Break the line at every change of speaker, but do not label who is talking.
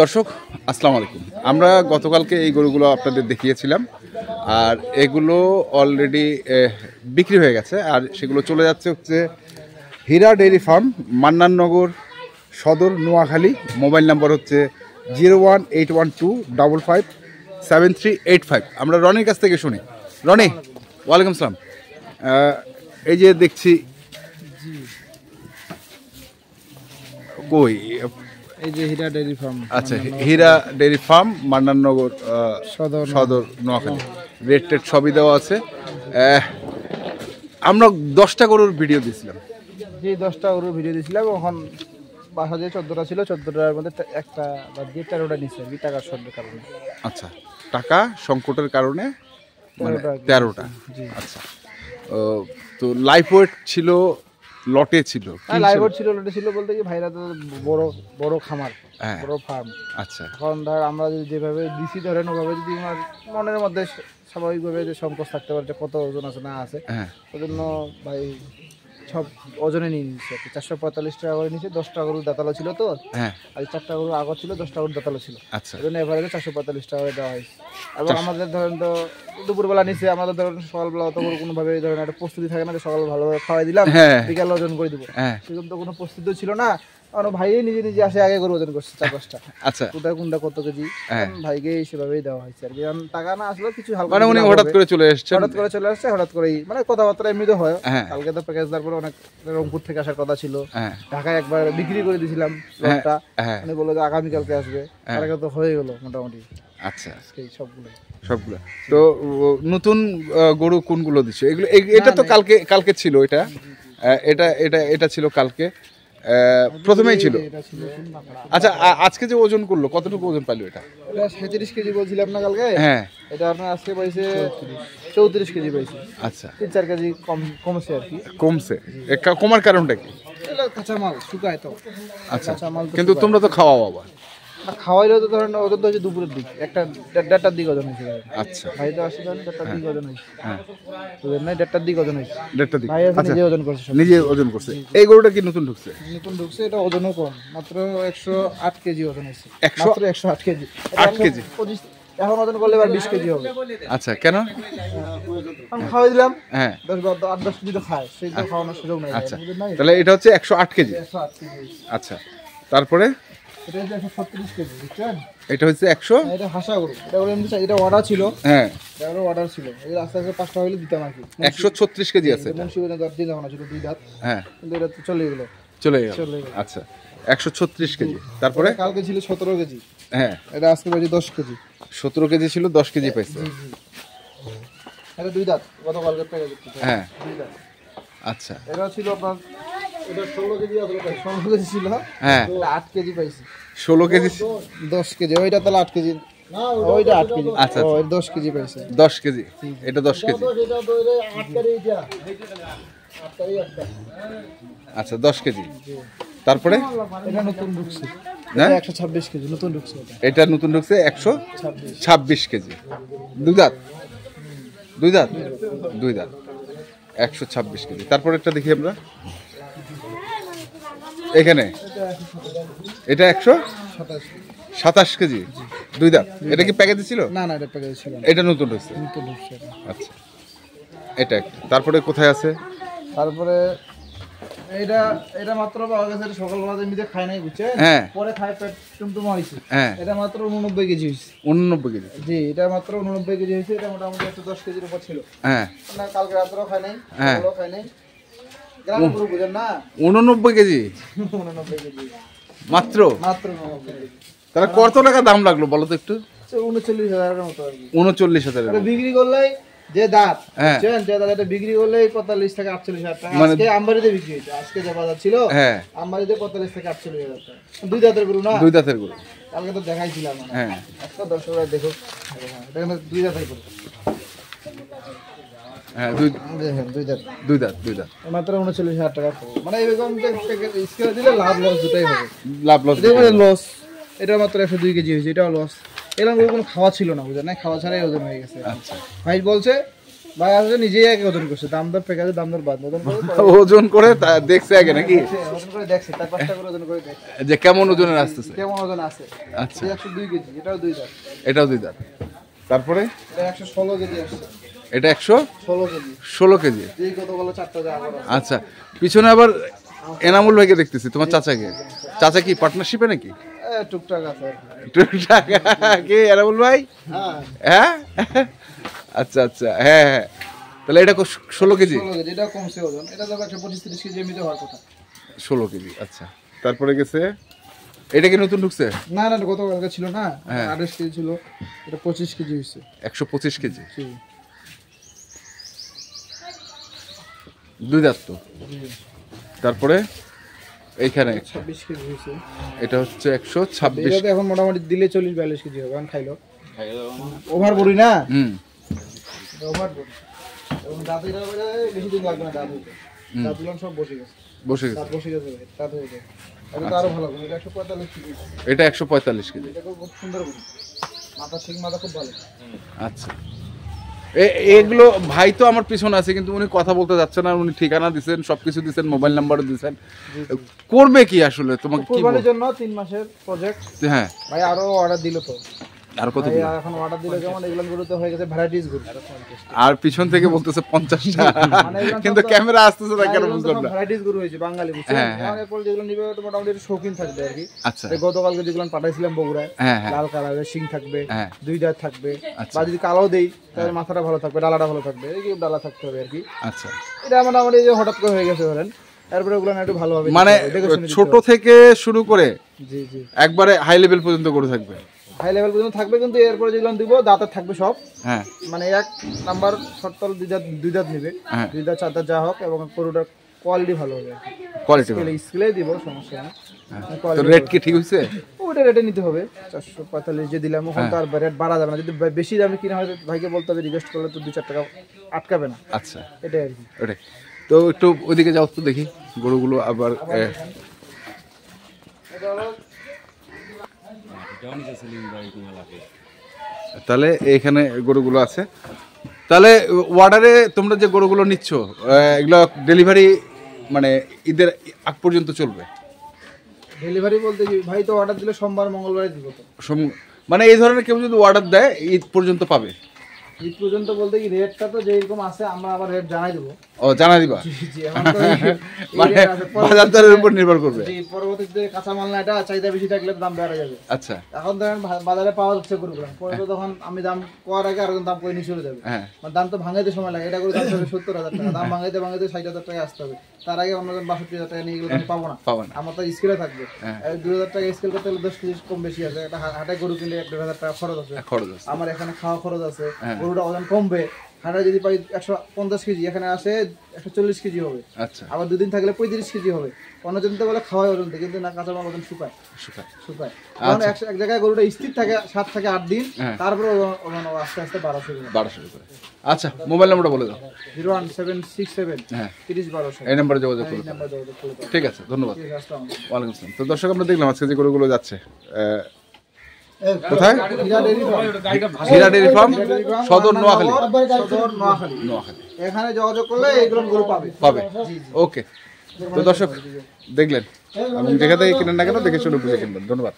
দর্শক আসসালামু আলাইকুম। আমরা গতকালকে এই গরুগুলো আপনাদের দেখিয়েছিলাম, আর এগুলো অলরেডি বিক্রি হয়ে গেছে, আর সেগুলো চলে যাচ্ছে হচ্ছে হীরা ডেইরি ফার্ম, মান্নাননগর সদর, নোয়াখালী। মোবাইল নাম্বার হচ্ছে 01812557385। আমরা রনির কাছ থেকে শুনি। রনি, ওয়ালাইকুম আসসালাম। এই যে দেখছি কই,
এই যে হীরা ডেইরি ফার্ম।
আচ্ছা, হীরা ডেইরি ফার্ম, মান্নাননগর সদর, নোয়াখালী। রেট টেট সবই দেওয়া আছে। আমরা 10টা গরুর ভিডিও দিয়েছিলাম।
যে 10টা গরুর ভিডিও দিয়েছিলাম, এখন বাসা যে 14টা ছিল, 14টার মধ্যে একটা বা 13টা নিচ্ছে আর কি, টাকার শর্টের কারণে।
আচ্ছা, টাকা সংকটের কারণে মানে 13টা। আচ্ছা, তো লাইফ ওয়েট ছিল, লটে ছিল।
লাইভ ওয়েট ছিল, লটে ছিল বলতে কি, ভাইরা তো বড় বড় খামার, বড় ফার্ম।
আচ্ছা,
এখন ধর আমরা যেভাবে দিছি, ধরেন ওভাবে যদি আমার মনের মধ্যে স্বাভাবিকভাবে যে সংকোচ থাকতে পারে যে কত ওজন আছে না আছে, ওই জন্য ভাই সব ওজনে নিয়ে নিচ্ছে আর কি। 445 টাকা করে নিচ্ছে। 10টা গরুর দাঁতালো ছিল তো, আর 4টা গরুর আগর ছিল, 10টা গরুর দাঁতালো ছিল।
আচ্ছা,
ওই জন্য এভারেজে 445 টাকা করে দেওয়া হয়েছে। এবং আমাদের ধরেন তো দুপুরবেলা নিচে, আমাদের ধরেন সকালবেলা অত করে কোনোভাবে ধরেন একটা প্রস্তুতি থাকে না যে সকাল ভালোভাবে খাওয়াই দিলাম, বিকাল ওজন করে দিব, সেরকম তো কোনো প্রস্তুতি ছিল না। আমার ভাই নিজে নিজে আসে, আগে গরু ওজন করছে 4-5টা।
আচ্ছা,
কোনটা কত কেজি, ভাইকে সেভাবেই দেওয়া হয়েছে আর কি। টাকা না আসলে কিছু হালকা,
মানে উনি হঠাৎ করে চলে আসছে,
হঠাৎ করেই মানে কথাবার্তা এমনিতে হয়। কালকে তো প্যাকেজ দেওয়ার পরে অনেক রংপুর থেকে আসার কথা ছিল, ঢাকায় একবার বিক্রি করে দিয়েছিলাম লটটা। উনি বললো যে আগামীকালকে আসবে, তার আগে তো হয়ে গেল মোটামুটি।
আচ্ছা,
সবগুলো।
তো নতুন গরু কোনগুলো দিচ্ছে? এগুলো এটা তো কালকে ছিল, এটা ছিল কালকে, প্রথমেই ছিল। আচ্ছা, আজকে যে ওজন করলো, কতটুকু ওজন পাইলো? এটা
37 কেজি বলছিলাম না কালকে। এটা আপনার আজকে পাইছে 34 কেজি পাইছে।
আচ্ছা,
3-4 কেজি কমছে আর কি।
কমার কারণটা কি?
কাঁচামাল শুকায় তো।
আচ্ছা, কিন্তু তোমরা তো খাওয়াও আবার।
খাওয়াইলেও তো ধরেন ওজন তো হচ্ছে দুপুরের দিক, 1-1:30টার দিক ওজন হয়েছে।
আচ্ছা,
ভাই তো আসে 1:30টার দিক ওজন হয়েছে। 1:30টার দিক ওজন হয়েছে।
1:30টার দিক।
ভাই নিজে ওজন করছে,
নিজে ওজন করছে। এই গরুটা কি নতুন ঢুকছে?
এটা ওজনও কম, মাত্র 108 কেজি ওজন হয়েছে। মাত্র 108 কেজি।
8 কেজি
এখন ওজন করলে এবার 20 কেজি হবে।
আচ্ছা, কেন?
আমি খাওয়াই দিলাম, 8-10 কেজি তো খায়, সেই তো খাওয়ানোর সুযোগ নাই।
আচ্ছা, তাহলে এটা হচ্ছে 108 কেজি। আচ্ছা, তারপরে
এটা হচ্ছে 136 কেজি, বুঝছেন?
এটা হচ্ছে 100।
এটা হাসা গরু, এটা বলে এমনি এটা অর্ডার ছিল। এটা অর্ডার ছিল, এই আস্তে আস্তে 5টা হইলে দিতাম আর কি।
136 কেজি আছে।
মুন্সিগঞ্জে 10 দিন ছিল, 2 দাঁত। কিন্তু এটা তো চলে গেল।
আচ্ছা, 136 কেজি। তারপরে
কালকে ছিল 17 কেজি। এটা আজকে পাইছে 10 কেজি।
17 কেজি ছিল, 10 কেজি পাইছে।
এটা 2 দাঁত, গতকালকে পেয়ে গেছে। 2 দাঁত।
আচ্ছা,
এটা ছিল আপনার, এটা 16 কেজি আসলে, 16 কেজি ছিল। এটা 8 কেজি পাইছে।
16 কেজি
10 কেজি, ওইটা তাহলে 8 কেজি না, ওইটা 8 কেজি।
আচ্ছা,
10 কেজি পাইছে।
10 কেজি, এটা 10 কেজি। আচ্ছা, 10 কেজি। তারপরে
এটা নতুন ঢুকছে, 126 কেজি নতুন ঢুকছে।
এটা নতুন ঢুকছে 126 কেজি। 2 দাঁত 126 কেজি। তারপরে একটা দেখি আমরা এখানে, এটা 127 কেজি, 2 দাঁত। এটা কি প্যাকেজে ছিল?
না, এটা প্যাকেজে ছিল না,
এটা নতুন ঢুকছে। আচ্ছা, এটা একটা। তারপরে কোথায় আছে?
তারপরে এটা মাত্র পাওয়া গেছে, সকালবেলা এমনিতে খায় নাই, বুঝছেন? পরে খায়, পেট টুমটুমা হয়েছে। এটা মাত্র 89 কেজি হয়েছে।
89 কেজি? জি,
এটা মাত্র 89 কেজি হয়েছে। এটা মোটামুটি 110 কেজির উপর ছিল। কালকে রাত্রেও খায় নাই, সকালেও খায় নাই। গ্রামের গরু বুঝেন না।
89 কেজি
89 কেজি
মাত্র।
89 কেজি।
তাহলে কত টাকা দাম লাগলো বলো তো একটু?
39,000 মতো আর কি।
39,000
বিক্রি করলে যে দাঁত, বুঝছেন, যে দাঁত, এটা বিক্রি করলে 45 থেকে 48,000 টাকা। আজকে আমবাড়িতে বিক্রি হয়েছে, আজকে যে বাজার ছিল, আমবাড়িতে 45 থেকে 48,000 টাকা। 2 দাঁতের গরু না?
2 দাঁতের গরু।
কালকে তো দেখাইছিলাম। একটা দর্শকরা দেখো, এটা কিন্তু 2 দাঁতের গরু। 2 দাঁত। মাত্র 39,000 টাকা। মানে এরকম স্কেলে দিলে লাভ লস দুটাই হবে। লস। এটা মাত্র 102 কেজি হয়েছে, এটাও লস। এরকম কোনো খাওয়া ছিল না, বুঝলেন না, খাওয়া ছাড়াই ওজন হয়ে গেছে। ভাই বলছে ভাই আসলে নিজেই আগে ওজন করছে, দাম দর প্যাকেজে দাম দর বাদ ওজন করে
ওজন করে দেখছে আগে নাকি?
ওজন করে দেখছে, তার 5টা করে ওজন করে দেখছে
যে কেমন ওজনের আসতেছে।
কেমন ওজন আছে।
আচ্ছা,
102 কেজি, এটাও 2 দাঁত।
এটাও 2 দাঁত। তারপরে
এটা 116 কেজি আসছে।
এটা 116
কেজি।
16 কেজি।
এই কতগুলো 4টা যা আবার আছে।
আচ্ছা, পিছনে আবার এনামুল ভাইকে দেখতেছি, তোমার চাচাকে। চাচা কি পার্টনারশিপে নাকি?
টুকটাক আছে।
টুকটাক কে এনামুল ভাই? হ্যাঁ, আচ্ছা আচ্ছা, হ্যাঁ হ্যাঁ। তাহলে এটা 16 কেজি।
16 কেজি, এটা কমছে ওজন। এটা তো 125-30 কেজি এমনিতে হওয়ার কথা।
16 কেজি, আচ্ছা। তারপরে গেছে এটা কি নতুন ঢুকছে?
না না, গতকালকে ছিল না, 28 কেজি ছিল, এটা 25 কেজি হইছে।
125 কেজি। 2 দাঁত তো। তারপরে এইখানে
26 কেজি হইছে।
এটা হচ্ছে 126।
এটা এখন মোটামুটি দিলে 40-42 কেজি হবে, এখন খাইলো ওভার বডি না। ওভার বডি এবং দাঁতের বেশি দিন লাগবে না, দাঁতগুলো সব বসে গেছে। দাঁত বসে গেছে ভাই, দাঁত হয়ে যায়। এটা তো আরো ভালো, এটা 145 কেজি।
এটা 145 কেজি।
এটা খুব সুন্দর বডি, মাথা ঠিক, মাথা খুব ভালো।
আচ্ছা, এগুলো ভাই তো আমার পিছনে আছে, কিন্তু উনি কথা বলতে যাচ্ছে না। উনি ঠিকানা দিবেন, সবকিছু দিবেন, মোবাইল নাম্বারও দিবেন। করবে কি আসলে তোমাকে কি
কুরবানির জন্য 3 মাসের প্রজেক্ট।
হ্যাঁ
ভাই আরো অর্ডার দিল তো।
আর কত?
এখন অর্ডার দিলে যেমন এগুলো গুলোতে হয়ে গেছে ভ্যারাইটিস গ্রুপ।
আর পিছন থেকে বলতেছে 50টা, কিন্তু ক্যামেরা আসতেছে না কেন বুঝলাম না।
ভ্যারাইটিস গ্রুপ হয়েছে বাঙালি, বুঝছেন? এরপর যেগুলো নিবে তো মোটামুটি একটু শৌখিন থাকবে আর কি।
আচ্ছা,
গতকালকে যেগুলো পাঠাইছিলাম বগুড়ায়, লাল কালারের শিং থাকবে, 2 দাঁত থাকবে, বা যদি কালো দেই তাহলে মাথাটা ভালো থাকবে, ডালাটা ভালো থাকবে, এই কি ডালা থাকতে হবে আর কি।
আচ্ছা,
এটা মোটামুটি যে হঠাৎ করে হয়ে গেছে ধরেন, এরপরে ওগুলো না একটু ভালো হবে,
মানে ছোট থেকে শুরু করে
জি জি
একবারে হাই লেভেল পর্যন্ত করে থাকবে।
হাই লেভেল পর্যন্ত থাকবে, কিন্তু এরপরে যেগুলো দিব দাঁতের থাকবে সব।
হ্যাঁ,
মানে 1 নাম্বার শর্তল 2 দাঁত নিবে, 2 দাঁত 4 দাঁত যা হোক, এবং গরুটার কোয়ালিটি ভালো হবে।
কোয়ালিটি
স্কেলে দিব, সমস্যা না।
তো রেট কি ঠিক হইছে?
ওটা রেটে নিতে হবে 445 যে দিলাম, ওখান তো আর রেট বাড়া যাবে না। যদি বেশি দামে কিনা হয় ভাইকে বলতে হবে, রিকোয়েস্ট করলে তো 2-4 টাকা আটকাবে না।
আচ্ছা,
এটাই আর কি।
ওটাই তো। একটু ওইদিকে যাও তো দেখি গরুগুলো আবার। তাহলে এইখানে গরুগুলো আছে। তাহলে অর্ডারে তোমরা যে গরুগুলো নিচ্ছ, এগুলো ডেলিভারি মানে ঈদের আগ পর্যন্ত চলবে?
ডেলিভারি বলতে কি ভাই, তো অর্ডার দিলে সোমবার মঙ্গলবারে দিব তো।
মানে এই ধরনের কেউ যদি অর্ডার দেয় ঈদ পর্যন্ত পাবে?
ঈদ পর্যন্ত বলতে কি রেটটা তো যেরকম আছে আমরা আবার রেট জানাই দেবো।
ও, জানা দিবা?
জি, এখন তো
মানে বাজার দরের উপর নির্ভর করবে।
জি, পরবর্তীতে কাঁচামাল না, এটা চাহিদা বেশি থাকলে দাম বেড়ে যাবে।
আচ্ছা,
এখন ধরেন বাজারে পাওয়া যাচ্ছে গরুগুলো, পরে তো তখন আমি দাম কোয়ার আগে আরেকজন দাম করে নিয়ে চলে যাবে। মানে দাম তো ভাঙাইতে সময় লাগে। এটা করে দাম হবে 70,000 টাকা, দাম ভাঙাইতে 60,000 টাকা আসতে হবে। তার আগে অন্যজন 62,000 টাকা নিয়ে গেলে আমি পাবো না। আমার তো স্কেলে থাকবে 2,000 টাকা স্কেল করতে হলে 10 কেজি কম বেশি আছে। একটা হাটে গরু কিনলে 1,500 টাকা খরচ আছে। আমার এখানে খাওয়া খরচ আছে, গরুটা ওজন কমবে। হাটে যদি পাই 150 কেজি, এখানে আসে 140 কেজি হবে।
আচ্ছা,
আবার 2 দিন থাকলে 35 কেজি হবে। অন্যজন তো বলে খাওয়াই ওজন, কিন্তু না, কাঁচামাল ওজন শুকায়। কারণ এক জায়গায় গরুটা স্থির থাকে 7 থেকে 8 দিন, তারপরে ওজন আস্তে আস্তে 1200 করে।
আচ্ছা, মোবাইল নাম্বারটা বলে দাও।
01767 30
এই নাম্বারে যোগাযোগ করুন। ঠিক আছে, ধন্যবাদ। ওয়ালাইকুম আসসালাম। তো দর্শক, আমরা দেখলাম আজকে যে গরুগুলো যাচ্ছে কোথায়? হীরা ডেইরি ফার্ম, সদর নোয়াখালী।
এখানে যোগাযোগ করলে এইগুলো গরু পাবে।
ওকে, তো দর্শক দেখলেন, আপনি যেখান থেকে কিনেন না কেন দেখে শুনে বুঝে কিনবেন। ধন্যবাদ।